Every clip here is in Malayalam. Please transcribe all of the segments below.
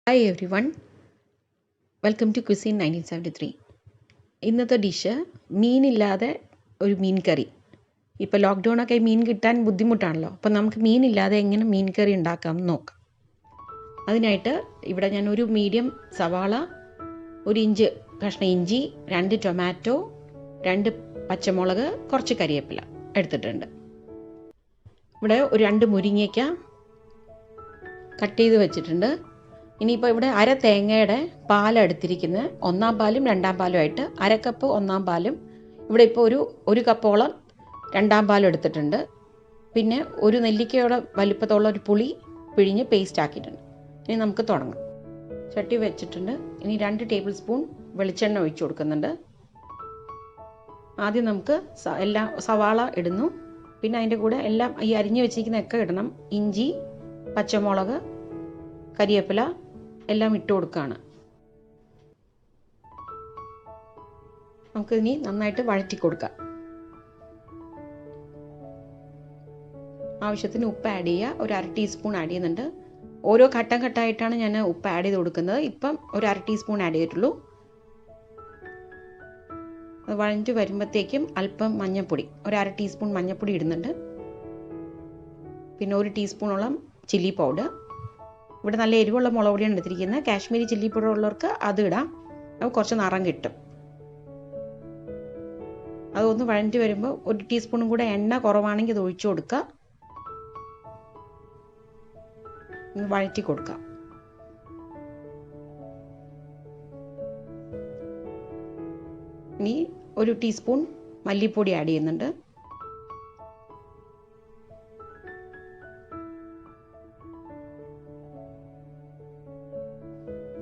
Hi everyone, welcome to Cuisine 1973. ഇന്നത്തെ ഡിഷ് മീനില്ലാതെ ഒരു മീൻ കറി. ഇപ്പോൾ ലോക്ക്ഡൗണൊക്കെ മീൻ കിട്ടാൻ ബുദ്ധിമുട്ടാണല്ലോ, അപ്പോൾ നമുക്ക് മീനില്ലാതെ എങ്ങനെ മീൻ കറി ഉണ്ടാക്കാം എന്ന് നോക്കാം. അതിനായിട്ട് ഇവിടെ ഞാൻ ഒരു മീഡിയം സവാള, ഒരു ഇഞ്ച് കഷ്ണം ഇഞ്ചി, 2 ടൊമാറ്റോ, 2 പച്ചമുളക്, കുറച്ച് കരിവേപ്പില എടുത്തിട്ടുണ്ട്. ഇവിടെ ഒരു 2 മുരിങ്ങയ്ക്ക കട്ട് ചെയ്ത് വെച്ചിട്ടുണ്ട്. ഇനിയിപ്പോൾ ഇവിടെ അര തേങ്ങയുടെ പാലെടുത്തിരിക്കുന്നത് 1-ാം പാലും 2-ാം പാലും ആയിട്ട് അരക്കപ്പ് 1-ാം പാലും, ഇവിടെ ഇപ്പോൾ ഒരു കപ്പോളം 2-ാം പാലും എടുത്തിട്ടുണ്ട്. പിന്നെ ഒരു നെല്ലിക്കയുടെ വലിപ്പത്തോളം ഒരു പുളി പിഴിഞ്ഞ് പേസ്റ്റ് ആക്കിയിട്ടുണ്ട്. ഇനി നമുക്ക് തുടങ്ങാം. ചട്ടി വെച്ചിട്ടുണ്ട്. ഇനി 2 ടേബിൾ സ്പൂൺ വെളിച്ചെണ്ണ ഒഴിച്ചു കൊടുക്കുന്നുണ്ട്. ആദ്യം നമുക്ക് സവാള ഇടുന്നു. പിന്നെ അതിൻ്റെ കൂടെ എല്ലാം ഈ അരിഞ്ഞു വെച്ചിരിക്കുന്നതൊക്കെ ഇടണം. ഇഞ്ചി, പച്ചമുളക്, കരിവേപ്പില എല്ലാം ഇട്ട് കൊടുക്കുകയാണ്. നമുക്കിനി നന്നായിട്ട് വഴറ്റി കൊടുക്കാം. ആവശ്യത്തിന് ഉപ്പ് ആഡ് ചെയ്യുക. ഒരു 1/2 ടീസ്പൂൺ ആഡ് ചെയ്യുന്നുണ്ട്. ഓരോ ഘട്ടമായിട്ടാണ് ഞാൻ ഉപ്പ് ആഡ് ചെയ്ത് കൊടുക്കുന്നത്. ഇപ്പം ഒരു 1/2 ടീസ്പൂൺ ആഡ് ചെയ്തിട്ടുള്ളൂ. അത് വഴറ്റി വരുമ്പോഴത്തേക്കും അല്പം മഞ്ഞൾപ്പൊടി, ഒരു 1/2 ടീസ്പൂൺ മഞ്ഞൾപ്പൊടി ഇടുന്നുണ്ട്. പിന്നെ 1 ടീസ്പൂണോളം ചില്ലി പൗഡർ. ഇവിടെ നല്ല എരിവുള്ള മുളക് പൊടിയാണ് എടുത്തിരിക്കുന്നത്. കാശ്മീരി ചില്ലി പൗഡർ ഉള്ളവർക്ക് അത് ഇടാം, അപ്പോൾ കുറച്ച് നിറം കിട്ടും. അതൊന്ന് വഴറ്റി വരുമ്പോൾ 1 ടീസ്പൂണും കൂടെ എണ്ണ കുറവാണെങ്കിൽ അത് ഒഴിച്ചു കൊടുക്കുക. വഴറ്റി കൊടുക്കാം. ഇനി 1 ടീസ്പൂൺ മല്ലിപ്പൊടി ആഡ് ചെയ്യുന്നുണ്ട്.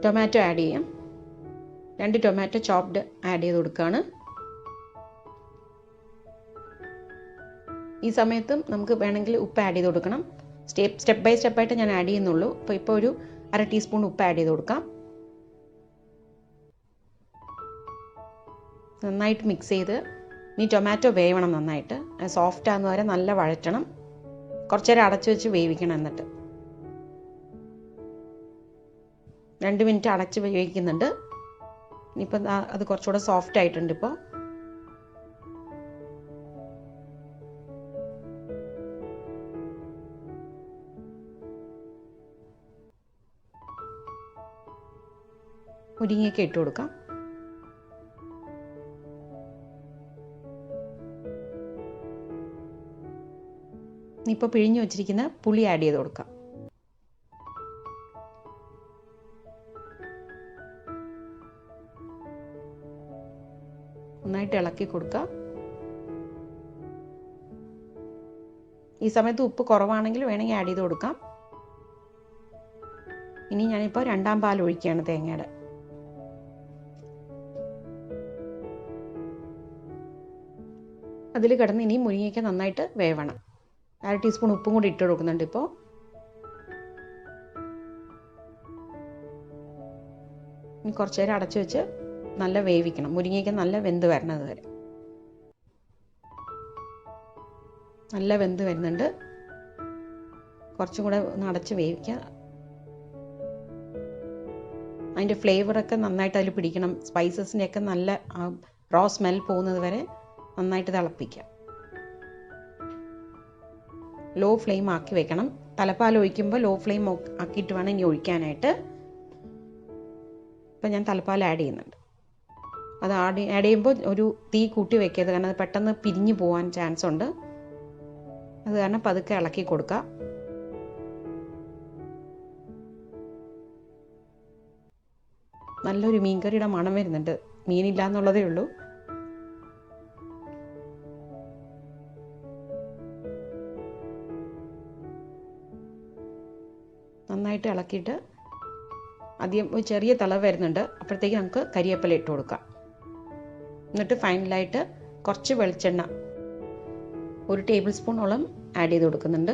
ടൊമാറ്റോ ആഡ് ചെയ്യാം. 2 ടൊമാറ്റോ ചോപ്ഡ് ആഡ് ചെയ്ത് കൊടുക്കുകയാണ്. ഈ സമയത്തും നമുക്ക് വേണമെങ്കിൽ ഉപ്പ് ആഡ് ചെയ്ത് കൊടുക്കണം. സ്റ്റെപ്പ് ബൈ സ്റ്റെപ്പായിട്ട് ഞാൻ ആഡ് ചെയ്യുന്നുള്ളൂ. ഇപ്പോൾ ഒരു 1/2 ടീസ്പൂൺ ഉപ്പ് ആഡ് ചെയ്ത് കൊടുക്കാം. നന്നായിട്ട് മിക്സ് ചെയ്ത് ഇനി ടൊമാറ്റോ വേവണം. നന്നായിട്ട് സോഫ്റ്റ് ആകുന്ന വരെ നല്ല വഴറ്റണം. കുറച്ച് നേരം അടച്ചു വെച്ച് വേവിക്കണം. എന്നിട്ട് 2 മിനിറ്റ് അടച്ച് വേവിക്കുന്നുണ്ട്. ഇനിയിപ്പം അത് കുറച്ചുകൂടെ സോഫ്റ്റ് ആയിട്ടുണ്ട്. ഇപ്പോൾ മുരിങ്ങയ്ക്ക ഇട്ട് കൊടുക്കാം. ഇനിയിപ്പോൾ പിഴിഞ്ഞു വെച്ചിരിക്കുന്ന പുളി ആഡ് ചെയ്ത് കൊടുക്കാം. നന്നായിട്ട് ഇളക്കി കൊടുക്കുക. ഈ സമയത്ത് ഉപ്പ് കുറവാണെങ്കിൽ വേണമെങ്കിൽ ആഡ് ചെയ്ത് കൊടുക്കാം. ഇനി ഞാനിപ്പോൾ 2-ാം പാൽ ഒഴിക്കുകയാണ് തേങ്ങയുടെ. അതിൽ കിടന്ന് ഇനി മുരിങ്ങയ്ക്ക നന്നായിട്ട് വേവണം. 1/2 ടീസ്പൂൺ ഉപ്പും കൂടി ഇട്ട് കൊടുക്കുന്നുണ്ട്. ഇപ്പോൾ ഇനി കുറച്ച് നേരം അടച്ചു വെച്ച് നല്ല വേവിക്കണം. മുരിങ്ങയ്ക്ക നല്ല വെന്ത് വരണത് വരെ. നല്ല വെന്ത് വരുന്നുണ്ട്. കുറച്ചും കൂടെ ഒന്ന് അടച്ച് വേവിക്കുക. അതിൻ്റെ ഫ്ലേവറൊക്കെ നന്നായിട്ട് അതിൽ പിടിക്കണം. സ്പൈസസിൻ്റെയൊക്കെ നല്ല റോ സ്മെൽ പോകുന്നത് വരെ നന്നായിട്ട് തിളപ്പിക്കുക. ലോ ഫ്ലെയിം ആക്കി വെക്കണം. തലപ്പാൽ ഒഴിക്കുമ്പോൾ ലോ ഫ്ലെയിം ആക്കിയിട്ട് വേണം ഇനി ഒഴിക്കാനായിട്ട്. ഇപ്പം ഞാൻ തലപ്പാൽ ആഡ് ചെയ്യുന്നുണ്ട്. അത് ആഡ് ചെയ്യുമ്പോൾ ഒരു തീ കൂട്ടി വെക്കരുത്, കാരണം അത് പെട്ടെന്ന് പിരിഞ്ഞു പോകാൻ ചാൻസ് ഉണ്ട്. അത് കാരണം പതുക്കെ ഇളക്കി കൊടുക്കുക. നല്ലൊരു മീൻകറിയുടെ മണം വരുന്നുണ്ട്. മീനില്ല എന്നുള്ളതേ ഉള്ളൂ. നന്നായിട്ട് ഇളക്കിയിട്ട് ആദ്യം ഒരു ചെറിയ തിള വരുന്നുണ്ട്. അപ്പോഴത്തേക്ക് നമുക്ക് കരിവേപ്പില ഇട്ട് കൊടുക്കാം. എന്നിട്ട് ഫൈനലായിട്ട് കുറച്ച് വെളിച്ചെണ്ണ 1 ടേബിൾ സ്പൂണോളം ആഡ് ചെയ്ത് കൊടുക്കുന്നുണ്ട്.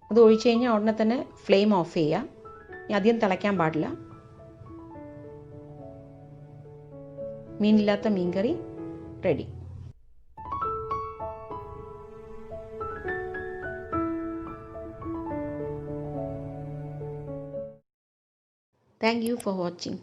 അത് ഒഴിച്ച് കഴിഞ്ഞാൽ ഉടനെ തന്നെ ഫ്ലെയിം ഓഫ് ചെയ്യുക. അധികം തിളയ്ക്കാൻ പാടില്ല. മീനില്ലാത്ത മീൻകറി ready. Thank you for watching.